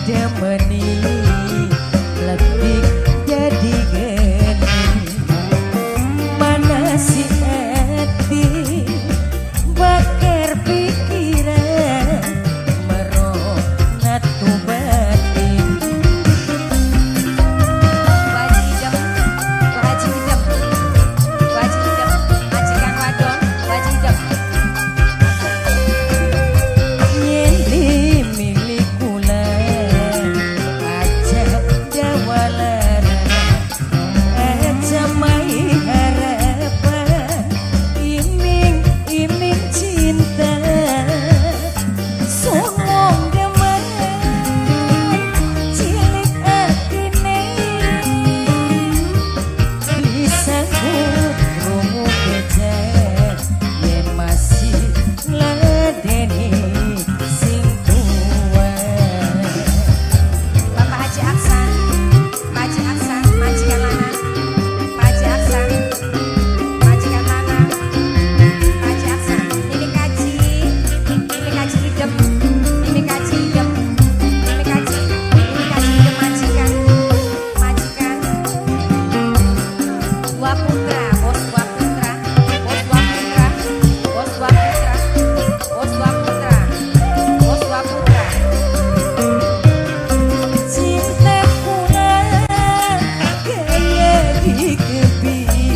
demeni lebih jadi geni mana si hati bakar pikiran meronat tu batin majikan wadon wajidem yen dimilih kula ajab dawalara ajamai harapan iming-iming cinta sungguh demen cilik atine bisa ku rungu kejar yen masih ladeni sing tua Bapak Haji Aksan majikan lanang Haji Aksan majikan lanang Haji Aksan ini kaji idem ini kaji idem majikan dua putra bos dua putra cinta kula gaya dikebiri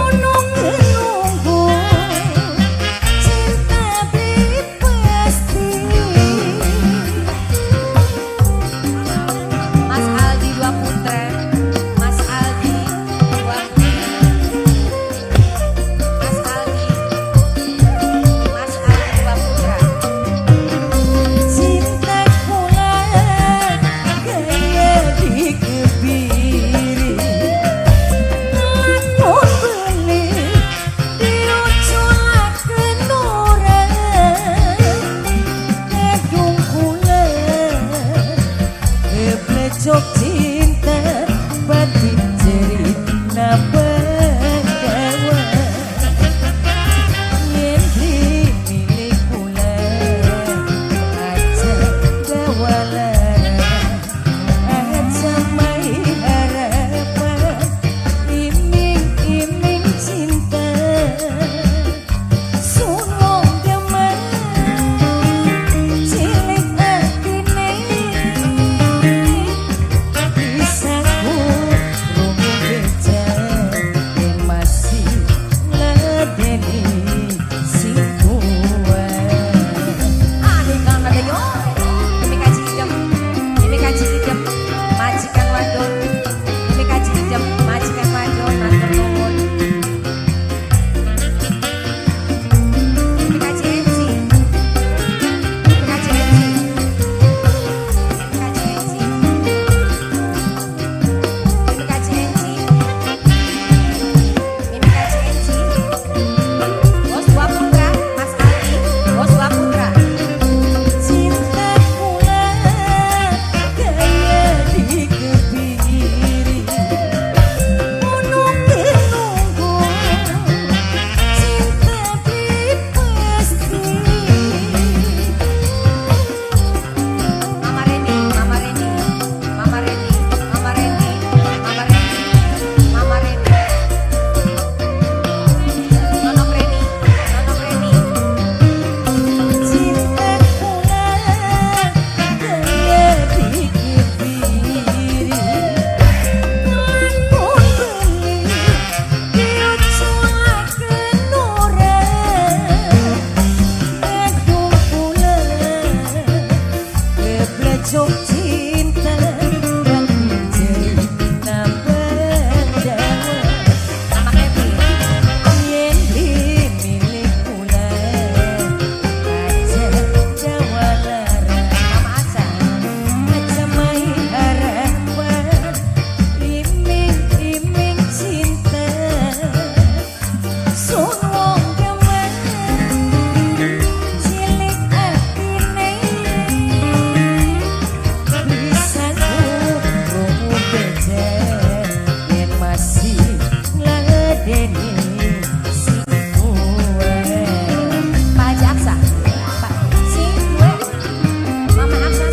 nunggu cinta beri pasti Mas Aldi dua putra Mas Aldi dua putra cinta kula gaya dikebiri lamun beli diuculakeun orang kadung kula keplecok cinta batin cerita bagawa yen dimilih kula ajab dawalara ajamai harapan iming-iming cinta sungguh demen cilik atine bisa ku rungu kejar yen masih ladeni sing tua kan ada yo ini kaji idem majikan wadon ini kaji idem majikan wadon matur nuwun ini kaji enci bos dua putra Mas Ali bos dua putra cinta kula gaya dikebiri nunggu cinta beri pasti Mama Reni Nonong Reni cinta kula gaya dikebiri lamun beli diuculakeun orang kadung kula keplecok cinta batin cerita bagawa Mama Kevin yen dimilih kula ajab dawalara Mama Acan ajamai harapan iming-iming cinta sungguh demen cilik atine bisa ku rungu kejar yen masih ladeni sing tua Pak Haji Aksan Pak si gue Mama Aksan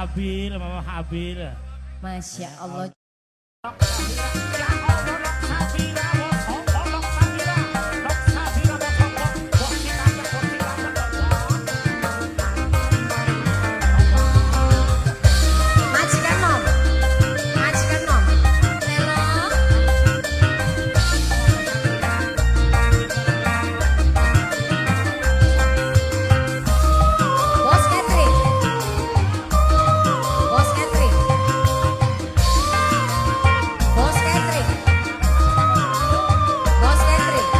Mama Habil. Masya Allah. Majikan nom, majikan nom. Halo. Bos Catherine. Bos Catherine. Bos Catherine. Bos Catherine.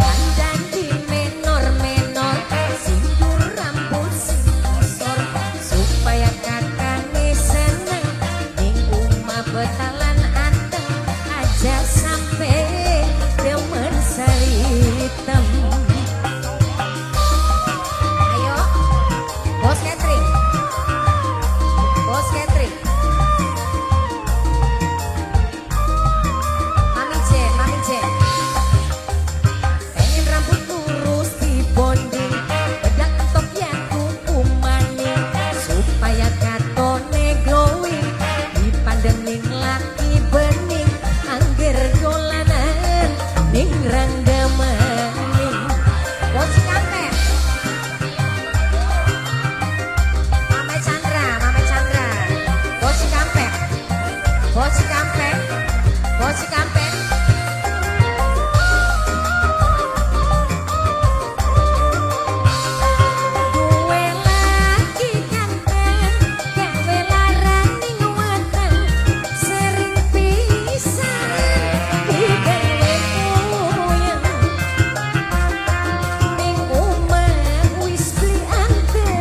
Dandan di menor-menor, sindur rambut sisor, supaya kakaknya seneng, ning umah betalan anteng, aja sampai demen saritem. Ayo, Bos Catherine. Bos Catherine. Mami Jen, Mami Jen. Pengen rambut lurus di bonding, bedak entok yang kuku maning, supaya katone glowing, dipandengin laki bening, angger dolanan, ning rangga maning. Bos Kampek. Mama Chandra, Mama Chandra. Bos Kampek. Bos Kampek. Bos Kampek. Duwe laki ganteng, gawe larani weteng, sering pisan digawe puyeng, ning omah wis beli anteng.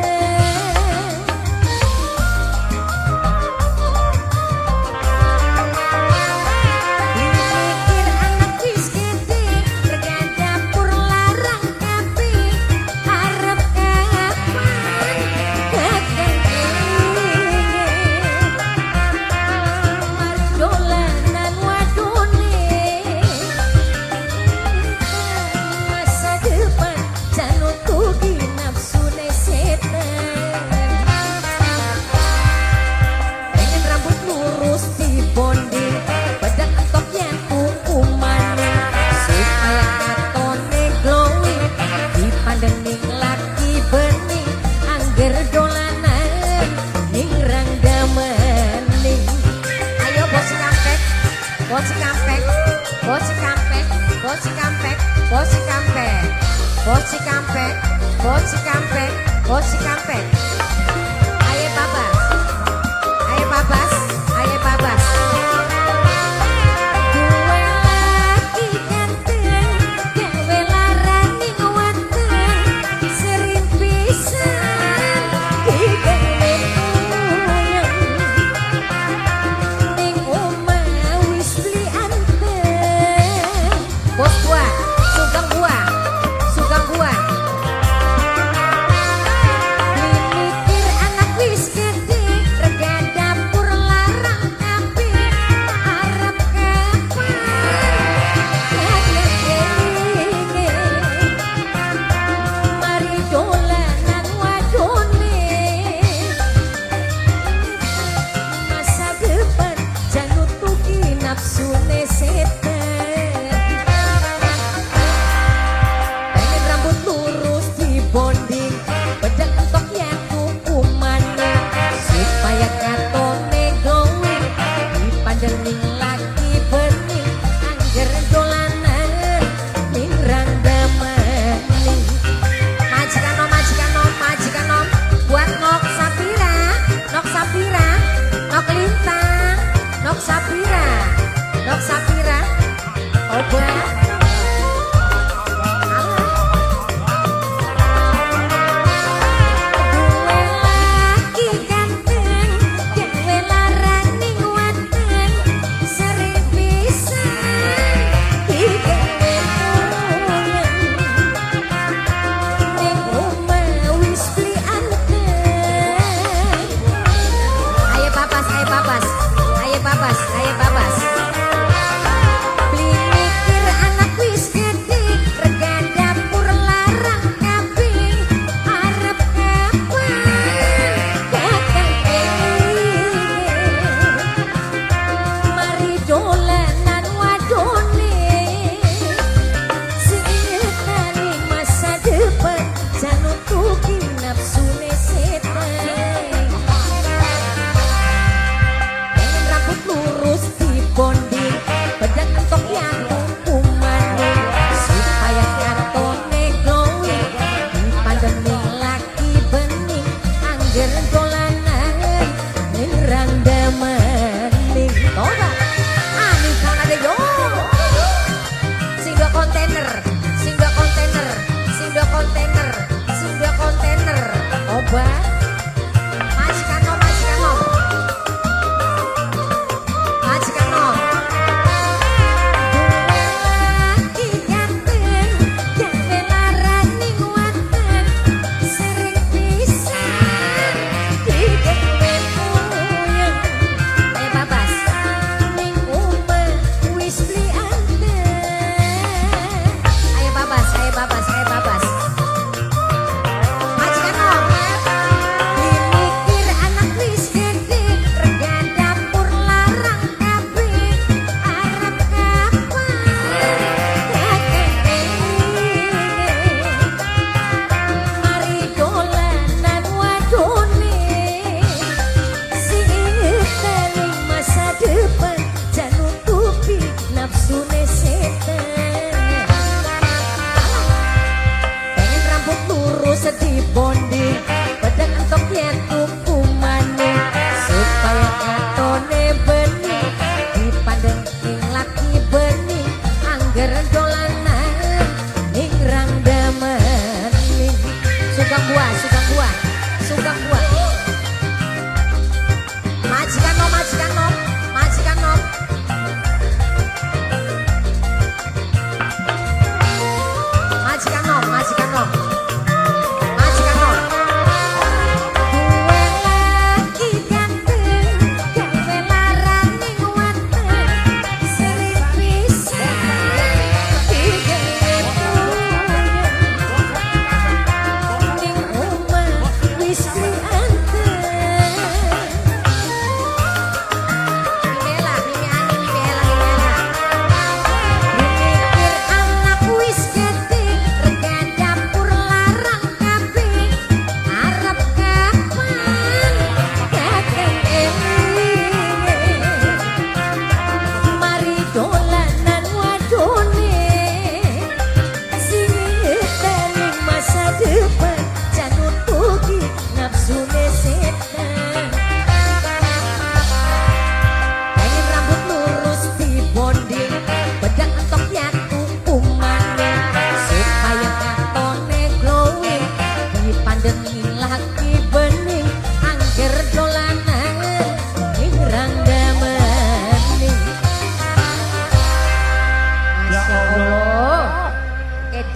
Mikir anak wis gede, rega dapur larang kape, arep kapan kakek mari dolanan wadone, masa depan jangan tugi nafsune setan. Pengen rambut lurus di bonding, bedak entok yang kuku maning, supaya katone glowing, dipandengin laki bening, angger dolanan, ning rangga maning. Ayo Bos Kampek, Bos Kampek, Bos Kampek, Bos Kampek, Bos Kampek, Bos Kampek, Bos Kampek, Bos Kampek. Ayo Babas. Ayo Babas, ayo Babas. Duwe laki ganteng, gawe larani weteng, sering pisan digawe puyeng, ning omah wis beli anteng. Bos gua, sugeng gua, sugeng gua. Mikir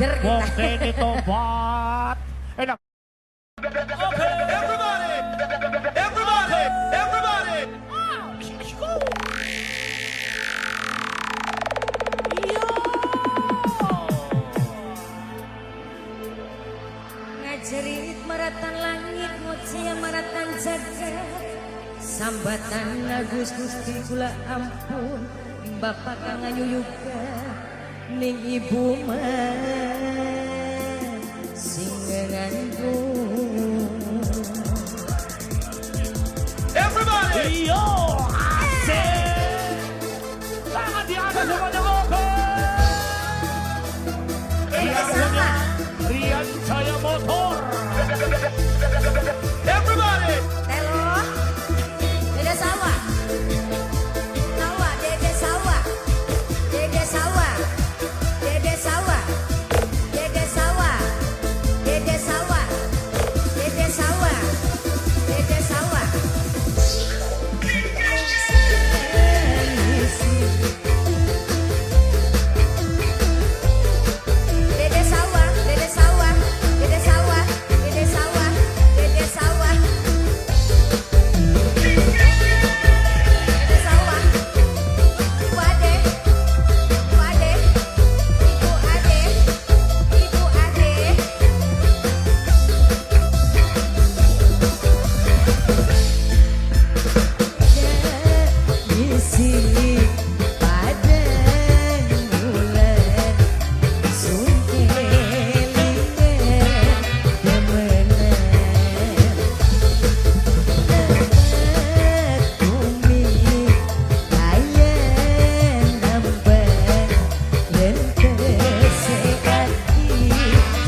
bener Wong kita. kene tobat. Enak. Okay, everybody, everybody, everybody. Ngajerit maratan langit ngoceh maratan jagat sambatan Agus Gusti kula ampun Bapak kang ngayuyuga ning ibu mah sing ngandung. Everybody. Yo, asik. Tangan di atas semuanya oke. Yang punya Rian Jaya Motor. Everybody. Telo, dede sawah, sawah, dede sawah, dede sawah, dede sawah, dede sawah, dede sawah, dede sawah, dede sawah. Dede sawah, dede sawah, dede sawah, dede sawah, dede sawah. Dede sawah. Ibu Ade, Ibu Ade, Ibu Ade, Ibu Ade. Isi pada bulan suntelingan demenan bumi kaya nambah dan kesekati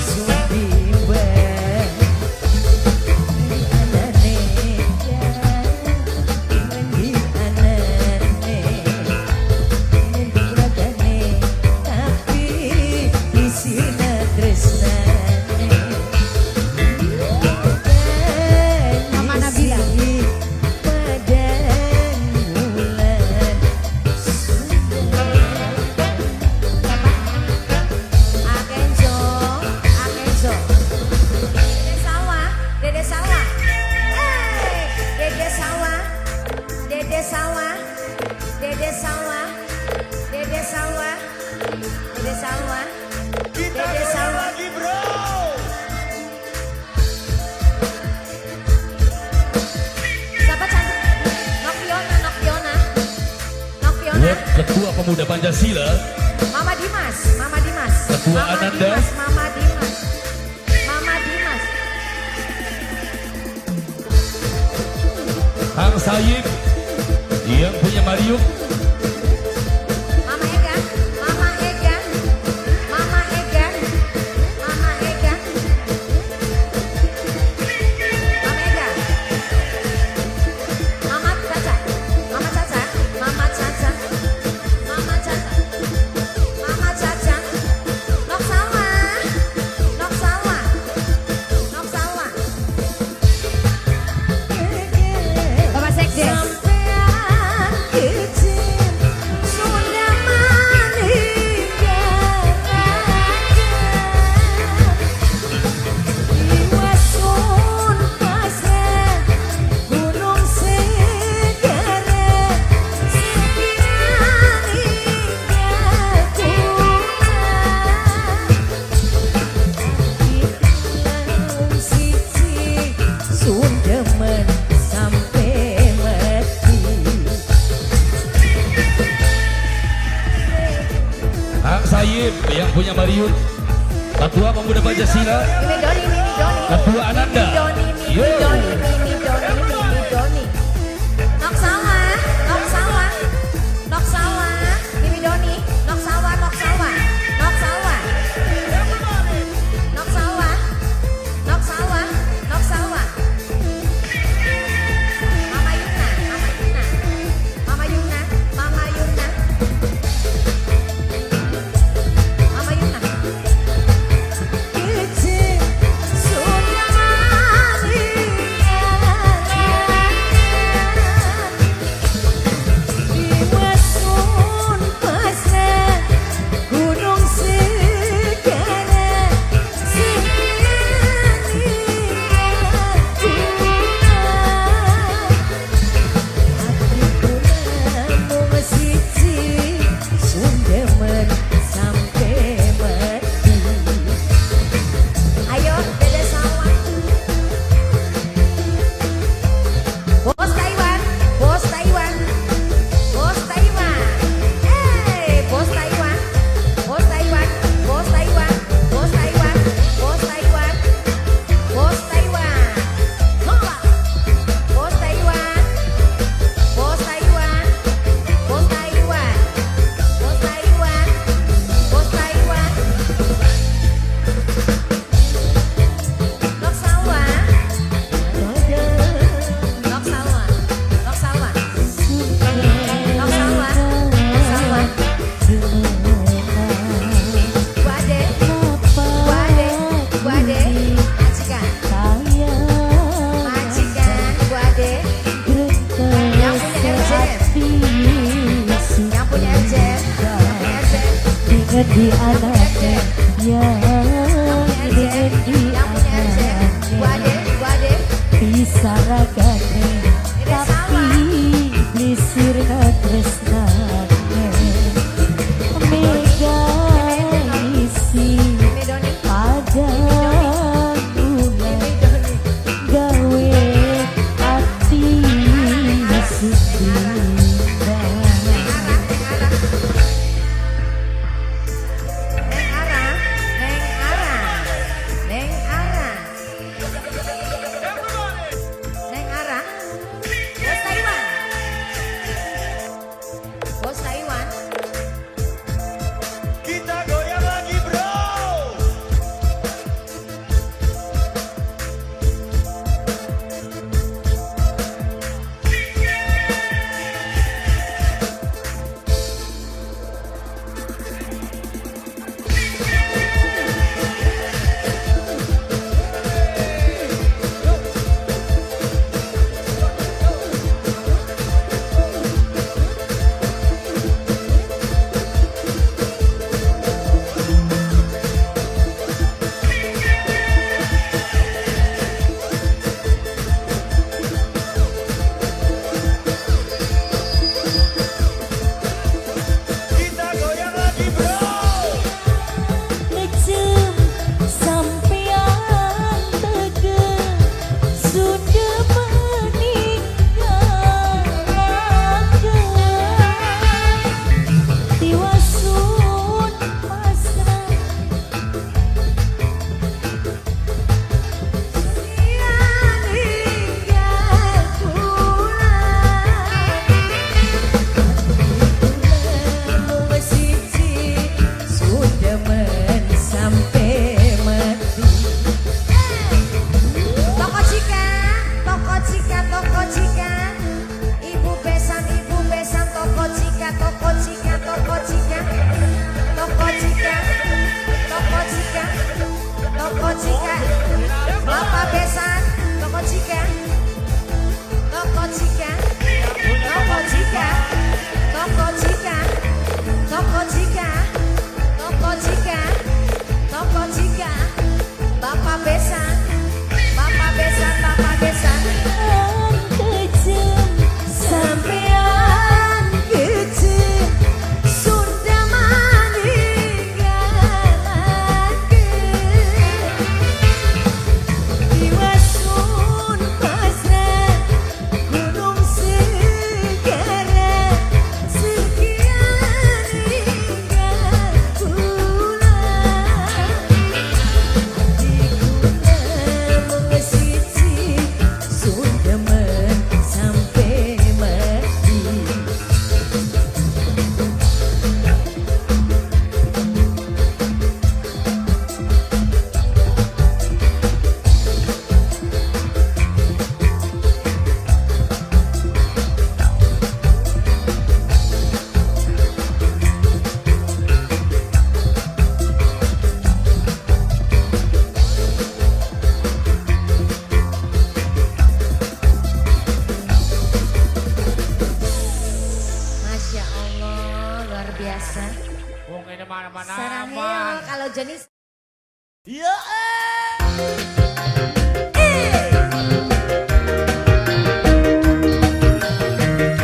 sumbimbang anane mendi anane mendi ragane tapi isina tresnane Mama Nabila padan bulan Akenzo, Akenzo. Dede sawah, dede sawah. Dede sawah, dede sawah, dede sawah, dede sawah, dede sawah, Kita dede goyang sawah. lagi, bro. Siapa cantik? Nokiona, Nokiona, Nokiona. Buat Ketua Pemuda Pancasila, Mama Dimas, Mama Dimas. Ketua Mama Ananda. Dimas, Mama Dimas. Mama Dimas. Kang Sayib, yang punya Marium, Mama Ega, Mama Ega, Mama Ega, Mama Ega, Mama Ega, Mama Caca, Mama Caca, Mama Caca, Mama Caca, Mama Caca, Nok sawah, Nok sawah, Nok sawah. Bapak Sekjen. Sampean izin sudah meninggalkan Iwasun pasir gunung segara sekian hingga Itulah siji Sundemen sampai mati. Kang Sayib, yang punya Marium, Ketua Pemuda Pancasila, Mimi Doni, Mimi Doni. Ketua Ananda. Mimi Doni, Mimi Yo. Doni, Mimi Doni, Mimi Doni. Nok sawah, nok sawah, nok sawah, Mimi Doni, nok sawah, nok sawah, nok sawah, nok sawah, nok sawah, nok sawah. Mama Yuna, Mama Yuna, Mama Yuna, Mama Yuna, Mama Yuna. Izin sudah meninggalkan di anaknya yang di Yang punya RJ. Bu Ade, Bu Ade. bisa ragane tapi blisir tresnane mega isi Mimi Doni. pada bulan Mimi Doni. gawe hati suci Neng Ara. Bos Taiwan. Kita goyang lagi bro. Kita goyang lagi bro. Nejem sampean tegel sudah meninggalkan tiwasun pasrah Sudah sampai mati. Toko Cika, Toko Cika, Toko Cika. Ibu besan, Toko Cika, Toko Cika, Toko Cika. Toko Cika, Toko Cika, Toko Cika. Bapak besan, Toko Cika. Toko Cika, Toko Cika, Toko Cika, Toko Cika, Toko Cika, Toko Cika. Bapak besan, Bapak besan, Bapak besan. kejem Sampean kecil sudah meninggalkan tiwasun pasrah gunung segara sekian hingga bulan diguna mengesiji sudah sampai mati. Masya Allah, luar biasa. Wong ini mana-mana Sarangnya aman. kalau jenis Ya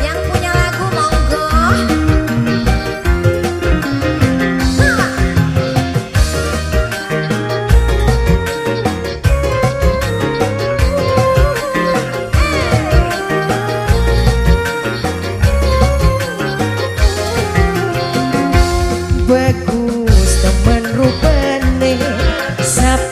yang punya lagu monggo. bagus temen rupane sapa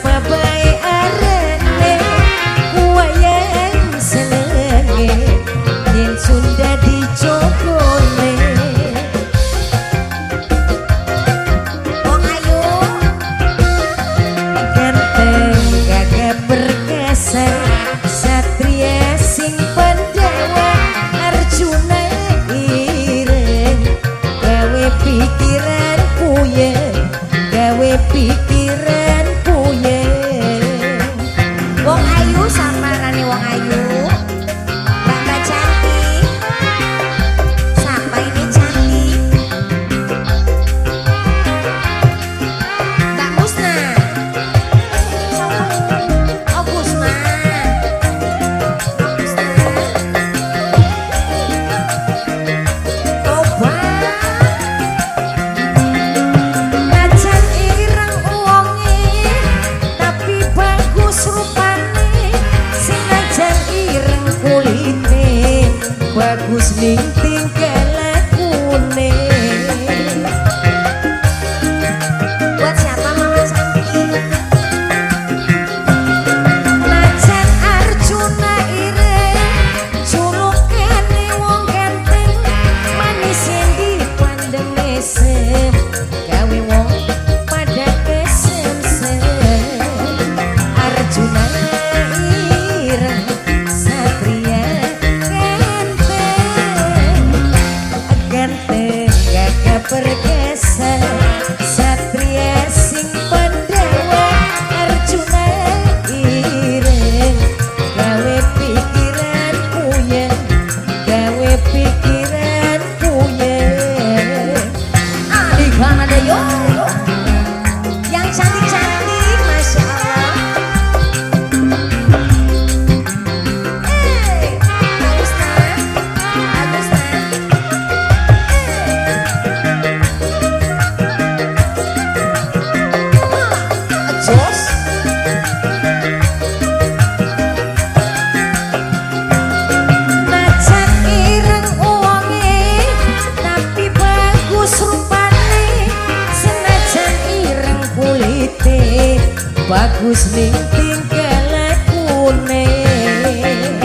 bagus ning tingkele kuning.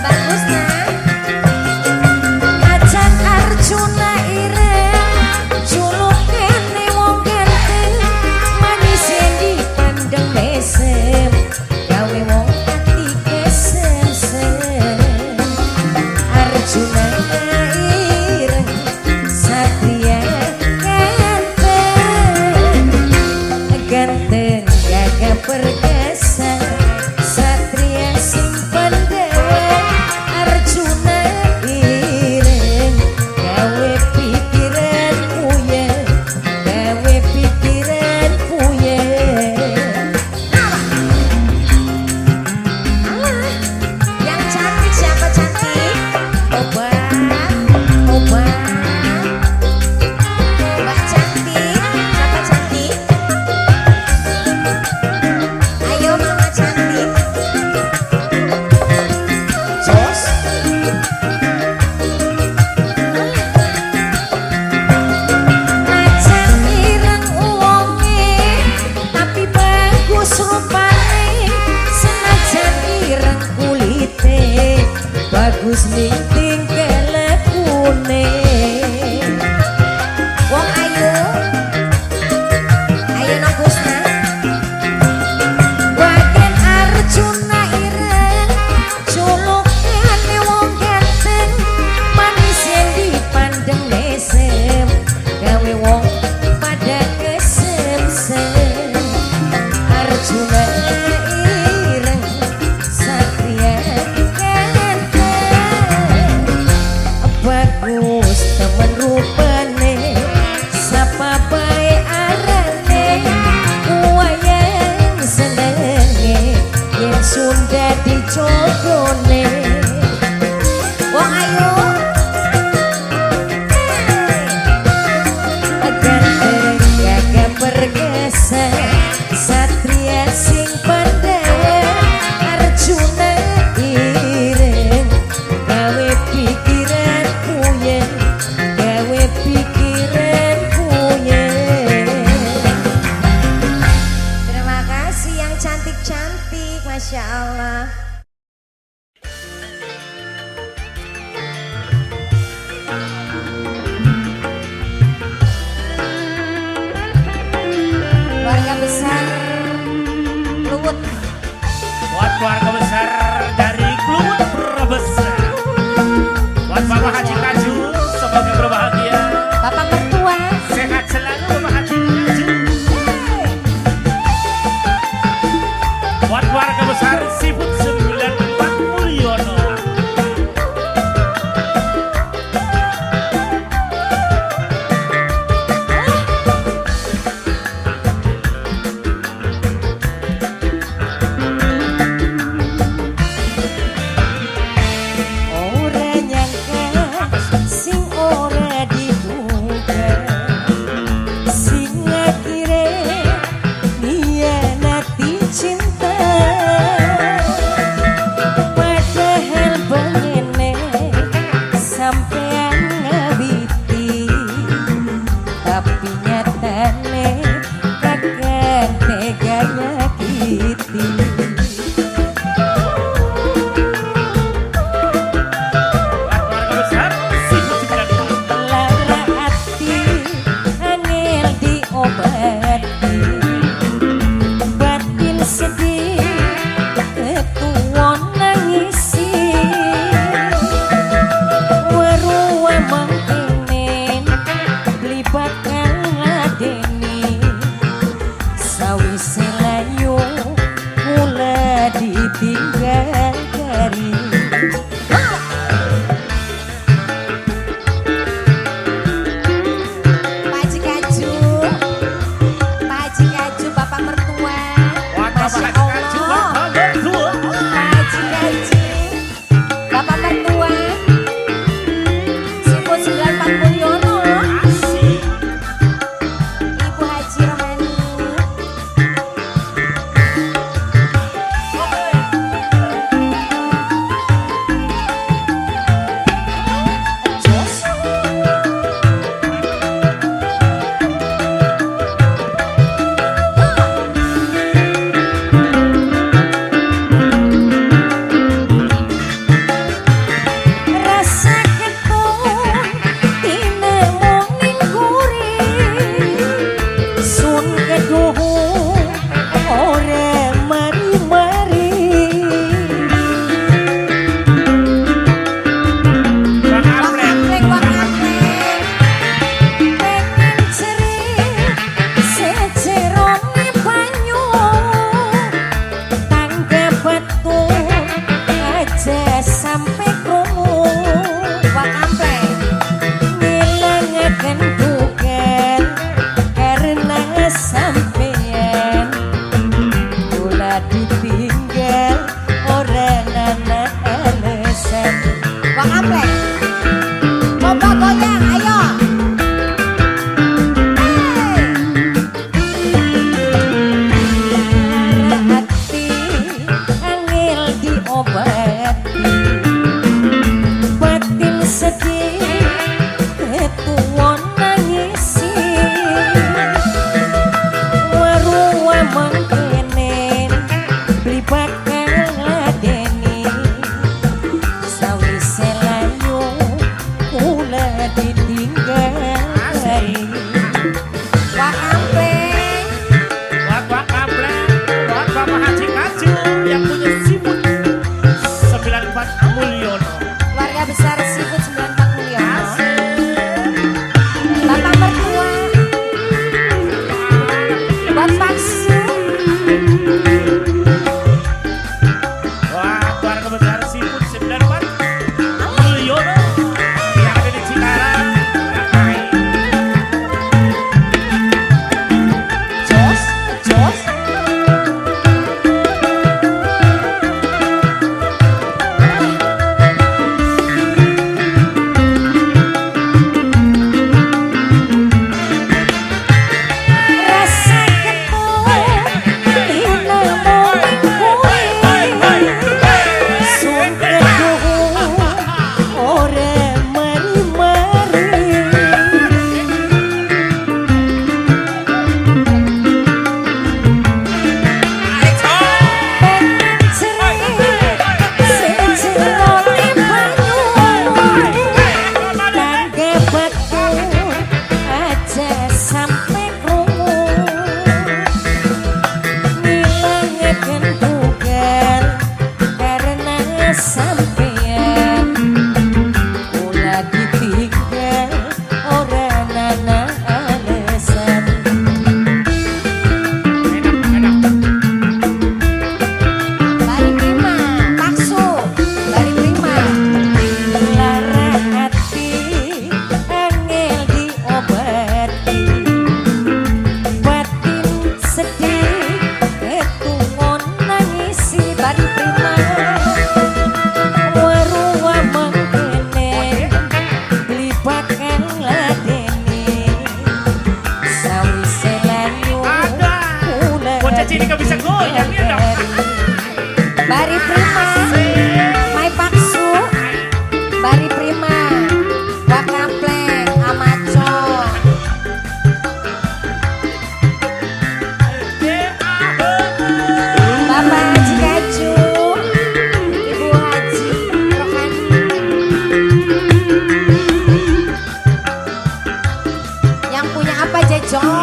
Bagus nah. Macan Arjuna ireng, julukane wong ganteng, manis yang dipandang mesem, gawe wong ati kesem-sem. Arjuna ireng, satria ganteng gagah perkasa, satria simpan dewa. Arjuna ireng, gawe pikiran puyeng, gawe pikiran puyeng. Alah, yang cantik siapa cantik? Obat, obat, obat cantik, siapa cantik? Ayo mama cantik. Jos. Macan ireng uwonge, tapi bagus rupane. Senajan ireng kulite, bagus ning tingkele kuning. Wong ayu, ayo nang Kusna. Wagen Arjuna ireng, julukane wong ganteng, manis yang dipandang mesem, gawe wong pada kesem-sem. Arjuna ireng, satria ganteng, bagus temen rupane, sapa bae arane, wayang senenge yen Sunda dicogone. Wong ayu ganteng gagah perkasa, satria sing pandawa. Arjuna ireng, gawe pikiran puyeng, gawe pikiran puyeng. Terima kasih yang cantik-cantik, Masya Allah. Keluarga besar Luwut. Buat keluarga besar dari Kluwut Brebes. Buat Bapak Haji Kaju, semoga berbahagia. Bapak mertua. Sehat selalu Bapak Haji Kaju. Buat keluarga besar Siput 94 Mulyono. Ora nyangka sing ora diduga, sing akhire nyianati cinta. Padahal bengene sampean ngabiti, tapi nyatane kagak tega nyakiti. Buat keluarga besar Siput 94. Lara hati angel diobati, batin sedih ketuwon nangisi. Weruwa mengkene libatkan ngadeni,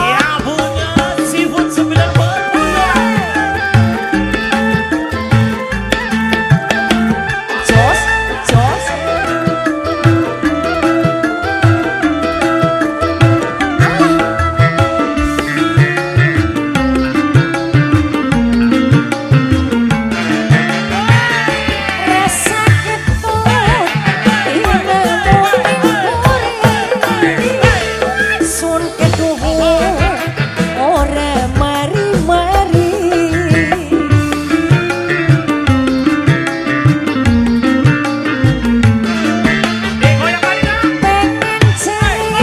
Yang punya Seafood 90. Jos, jos. Rasa ketut sun keduhu ora mari-mari Goyang Marina. pengen cari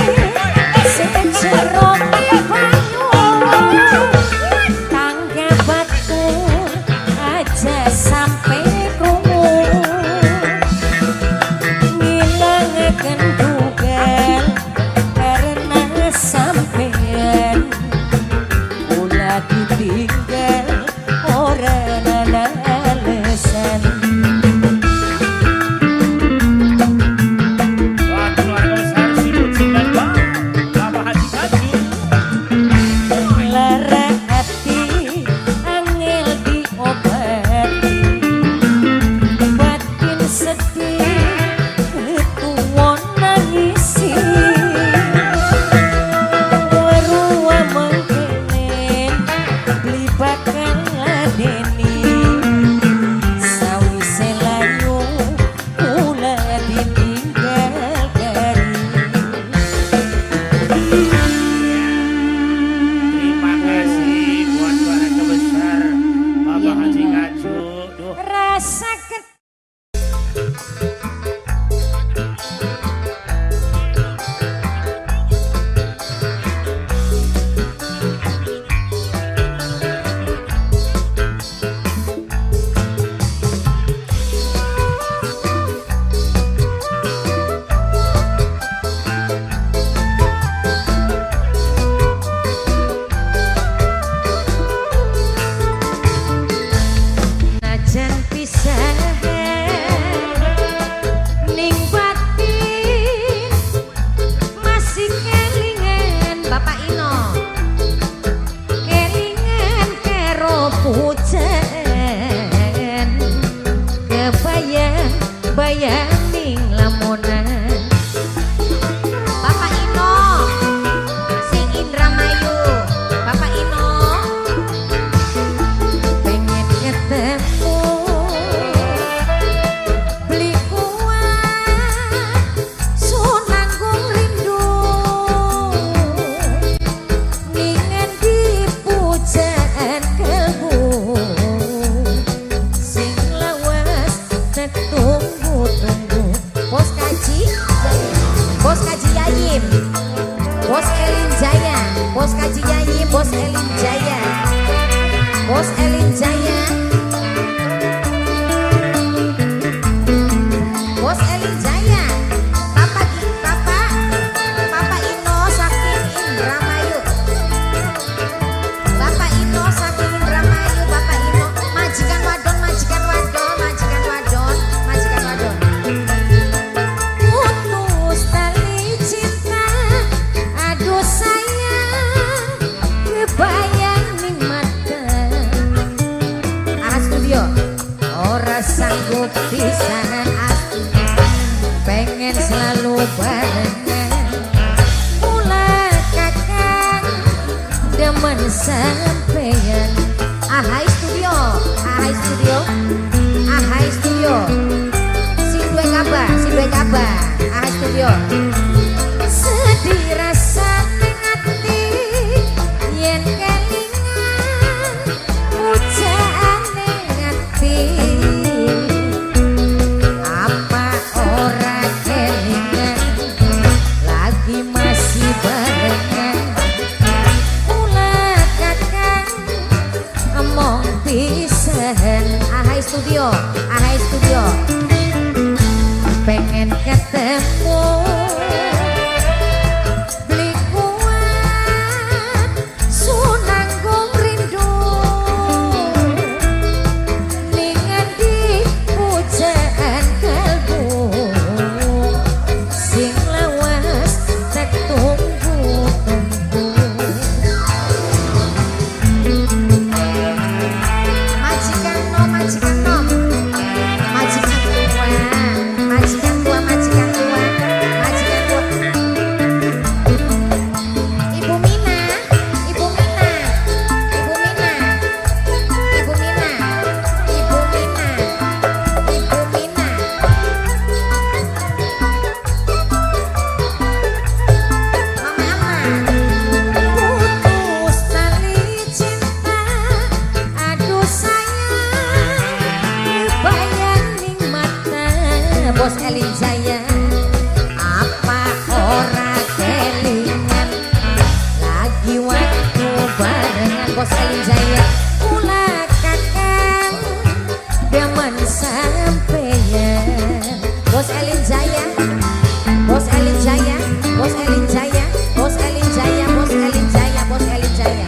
secerok banyu tangga batu aja sampai krungu ngilangaken dugan karena sampean ulah ditinggal ora ana alasan. Buat keluarga besar Seafood 90. Bapak Haji Kaju. Lara hati angel diobati batin sedih ketuwon nangisi warua mengkenen beli bakal ladeni sawise layu kula ditinggal dari. Terima kasih buat keluarga besar Bapak Haji Kaju. Duh. Rasa najan pisah ning batin masih kelingan Bapak Ino kelingan karo pujen kebayang-bayang ning lamunan Bapak Ino sing Indramayu Bapak Ino pengen ketemu beli kuat sunanggung rindu ningen di pujaan kalbu sing lawas tertunggu-tunggu Bos Kaji Yayim Bos Elin Jaya Bos Kaji Yayim Bos Elin Jaya Bos Elin Jaya Bos Elin Jaya Papa Ino saking Indramayu Bapak Ino saking Indramayu Bapak Ino majikan wadon majikan wadon majikan wadon majikan wadon putus tali cinta aduh sayang kebayang ning mata studio ora sanggup pisahan pengen selalu barengan mula kakang demen sampeyan ahai studio ahai studio ahai studio si dua kabar ahai studio sedih rasa ning ati yen kelingan pujaan ning ati apa ora kelingan lagi masih barengan mula kakang omong pisahan ahai studio pengen ketemu waktu barengan Bos Elin Jaya. Ulah kakang demen sampeyan Bos Elin Jaya, Bos Elin Jaya, Bos Elin Jaya, Bos Elin Jaya, Bos Elin Jaya, Bos Elin Jaya.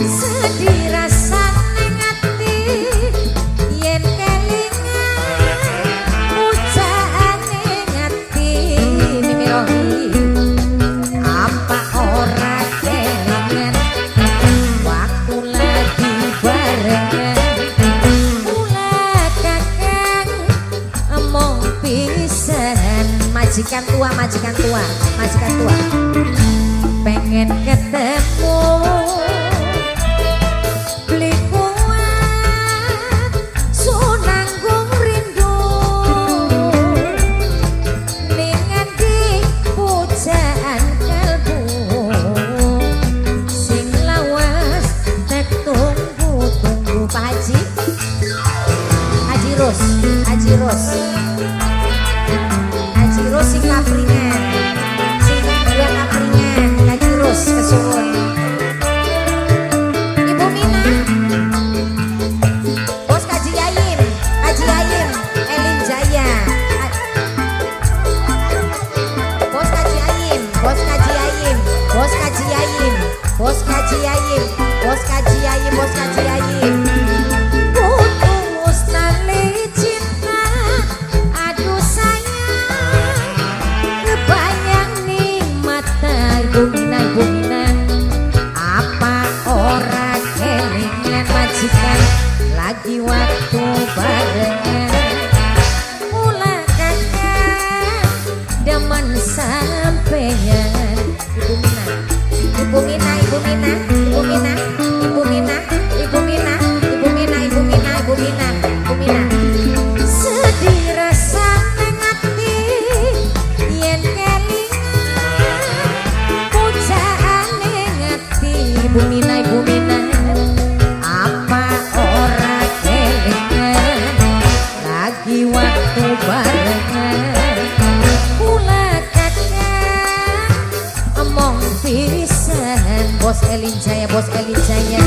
Sedih rasa ning ati yen kelingan pujaan ning ati Mimi Rohim. Apa ora kelingan waktu lagi barengan. Ulah kakang emong pisan majikan tua, majikan tua, majikan tua. Pengen ketemu beli kuat sunanggung rindu dengan di pujaan kalbu sing lawas tek tunggu Pak Haji, Haji Ros, Haji Ros, Haji Ros sing kapringan, sing kedua kapringan Haji Ros kesuwun. Ibu Mina, Bos Kaji Yayin, Kaji Yayin, Elin Jaya, Bos Kaji Yayin, Bos Kaji Yayin, Bos Kaji Yayin, Bos Kaji Yayin, Bos Kaji Yayin, Bos Kaji Yayin. Putus tali cinta, aduh sayang, kebayang ning mata Ibu Mina, Ibu Mina. Apa ora kelingan majikan lagi waktu barengan. Ulah kakang demen sampeyan Ibu Mina, Ibu Mina, Ibu Mina, Ibu Mina, Ibu Mina, Ibu Mina, Ibu Mina, Ibu Mina, Ibu Mina, Ibu Mina. Sedih rasa ning ati yen kelingan pujaan ning ati Ibu Mina, Ibu Mina. Apa ora kelingan lagi waktu barengan. Ulah kakang emong pisan Bos Elin Jaya, Bos Elin Jaya.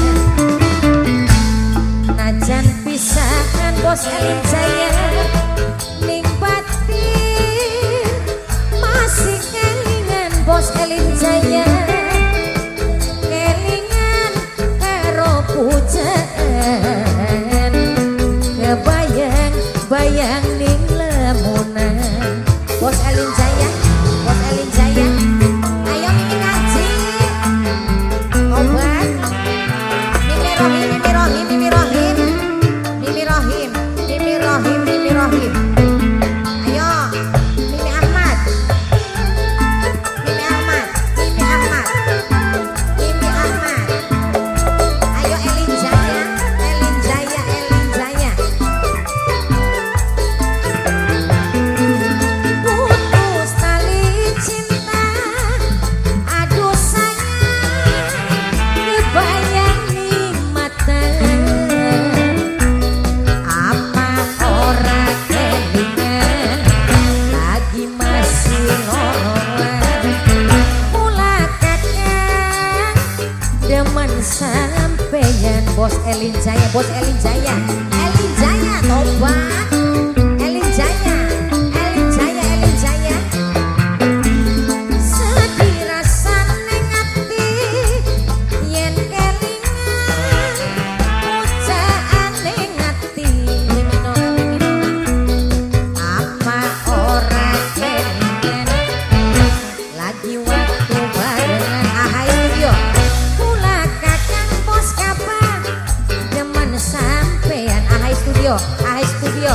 Najan pisahan Bos Elin Jaya ning batin masih kelingan Bos Elin Jaya. Kelingan karo pujaan kebayang-bayang ning lemunan Bos Elin Jaya, Bos Elin Jaya. Ayo Mimi ngaji obat Mimi Rohim, Mimi Rohim, Mimi Rohim, Mimi Rohim, Mimi Rohim, Mimi Rohim. Ayo Mimi Ahmad, Mimi Ahmad, Mimi Ahmad, Mimi Ahmad. Ayo Elin Jaya, Elin Jaya, Elin Jaya. Putus tali cinta, aduh sayang, kebayang ning mata. Apa ora kelingan lagi masih loroan. Ulah kakang demen sampeyan Bos Elin Jaya, Bos Elin Jaya, Elin Jaya tobat, Elin Jaya, Elin Jaya, Elin Jaya. Sedih rasa ning ati yen kelingan pujaan ning ati Mimi Nora, Mimi Nora. Apa ora kelingan lagi waktu barengan Ahai Studio. Ulah kakang Bos kapan demen sampeyan Ahai Studio, Ahai Studio.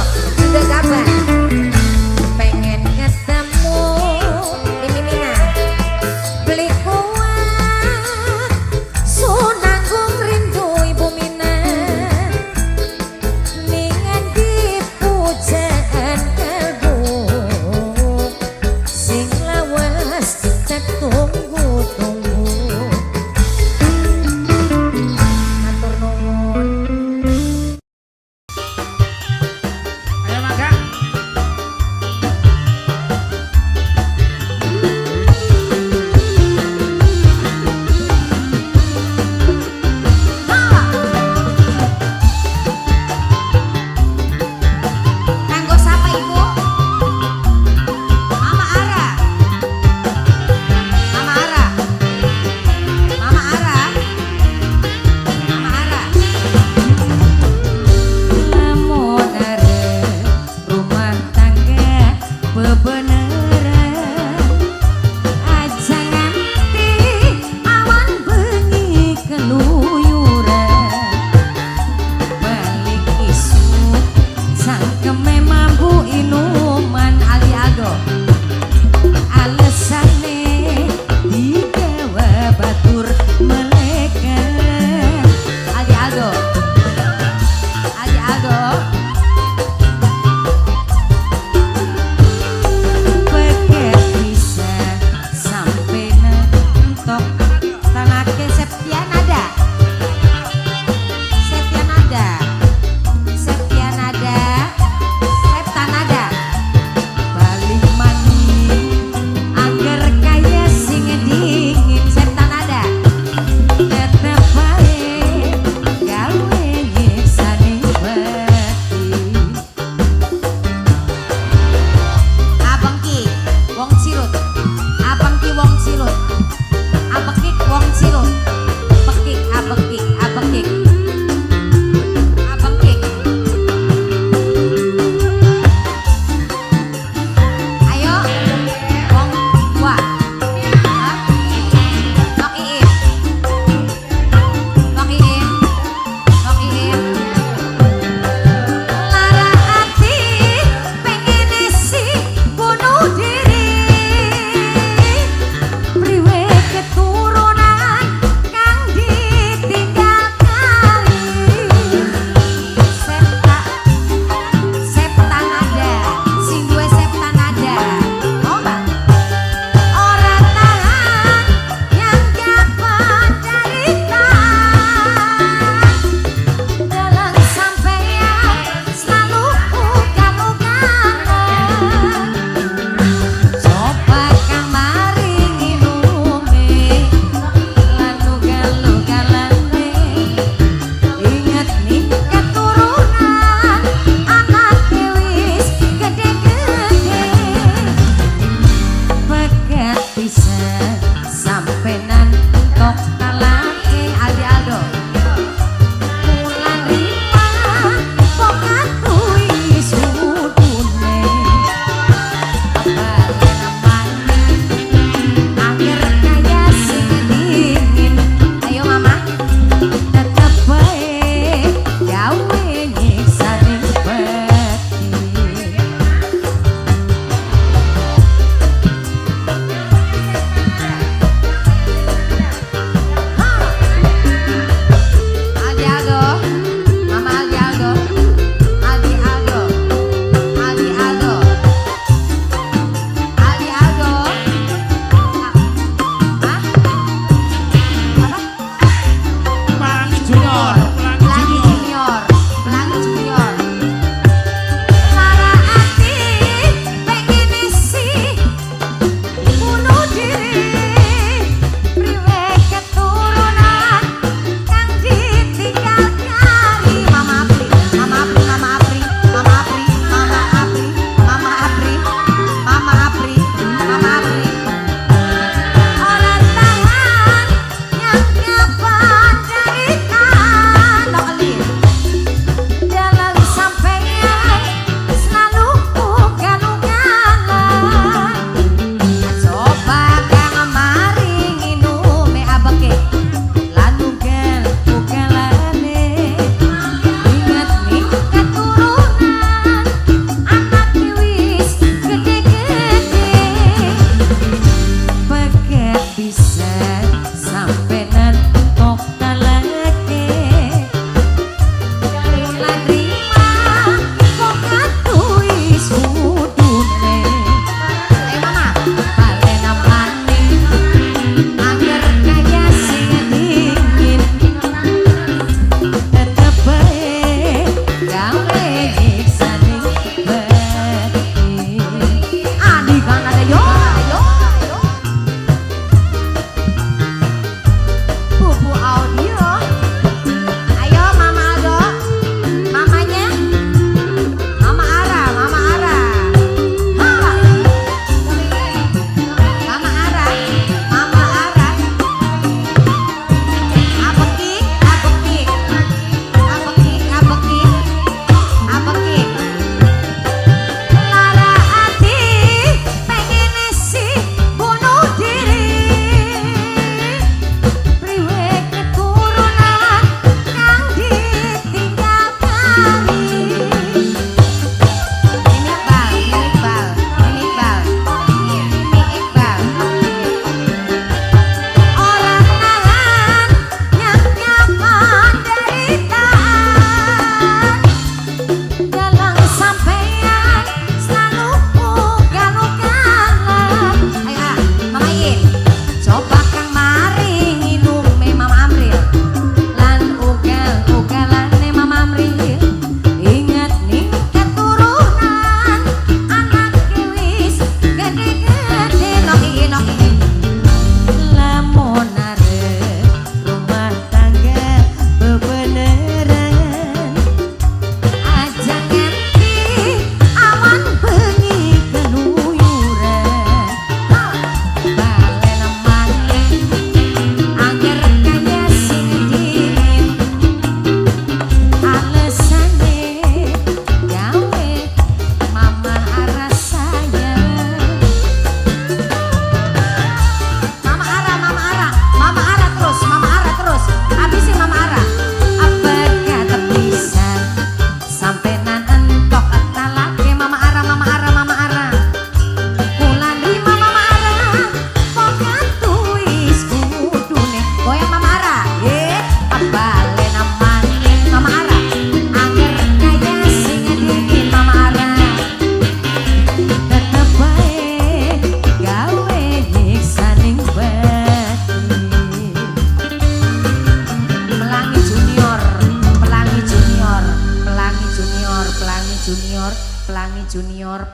Junior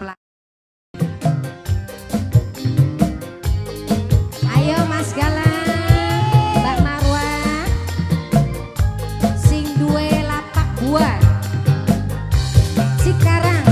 Ayo Mas Galang, Mbak Marwah, sing duwe lapak buah Cikarang.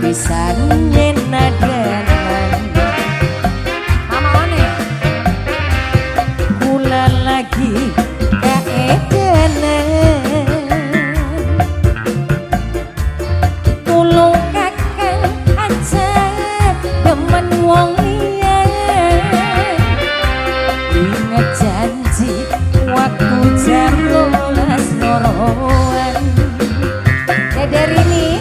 pisan nyenadan Mama One kula lagi kaedanan tulung kakang aja demen wong liya ingat janji waktu jam 12 noroan dari ini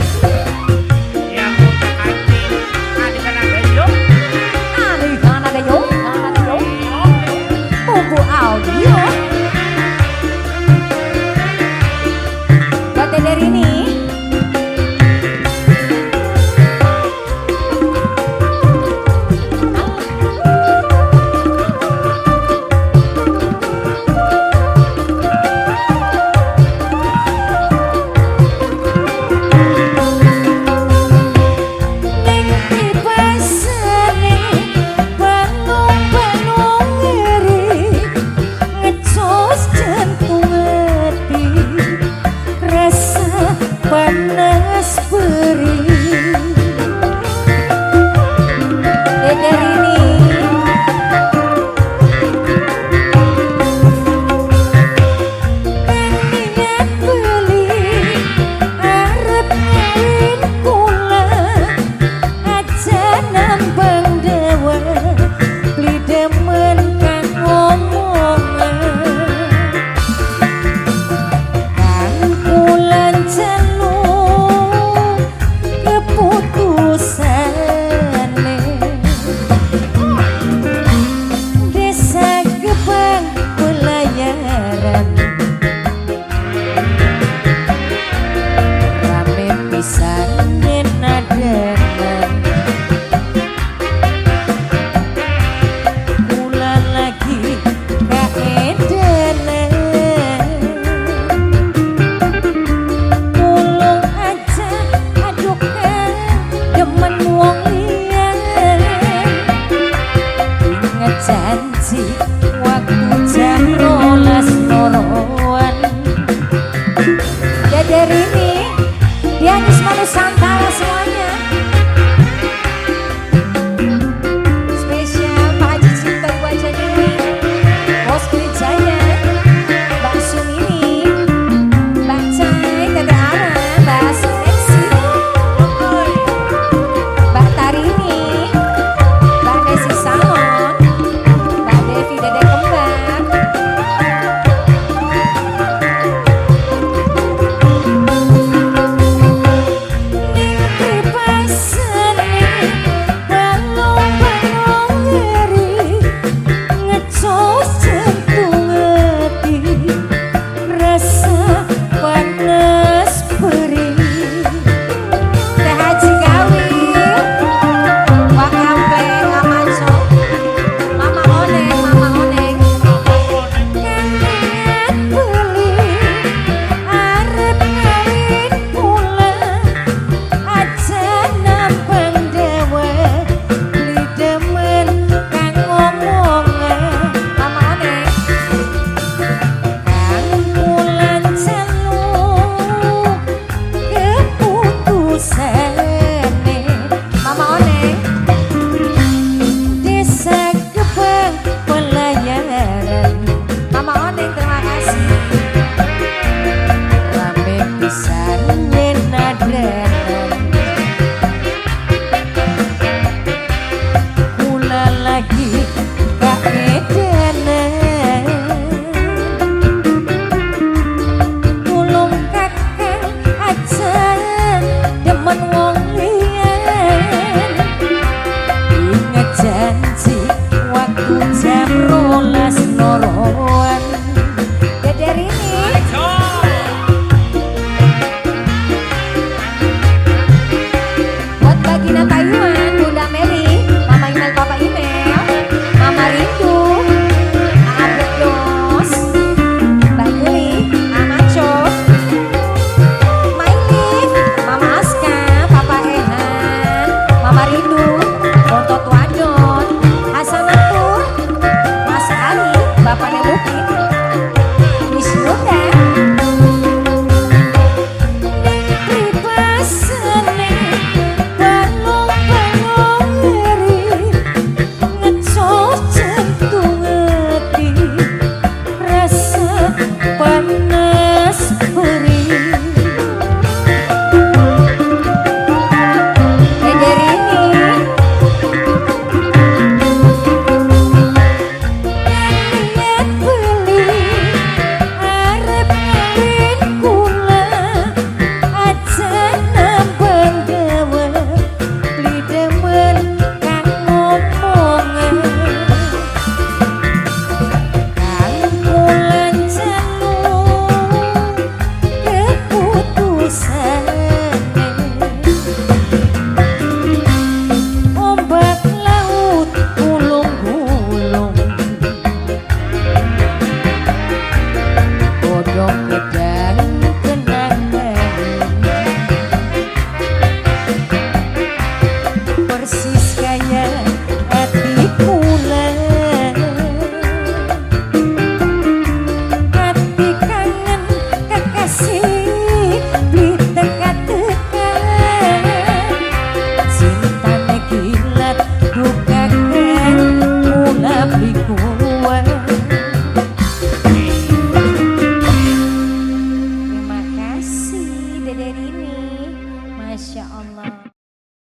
yang untuk kancing adik anak bejo Bubu audio Kata dari ini panas perih dari ini niat beli arep ngawin kula aja nambang dewa beli demen kang omongan kang kulan Desa Gebang pelayaran rame pisan nyenadan kula lagi kaedanan tulung aja adukan demen wong liya ingat janji waktu jam 12 noroan ya dari ini Dianis Manusantara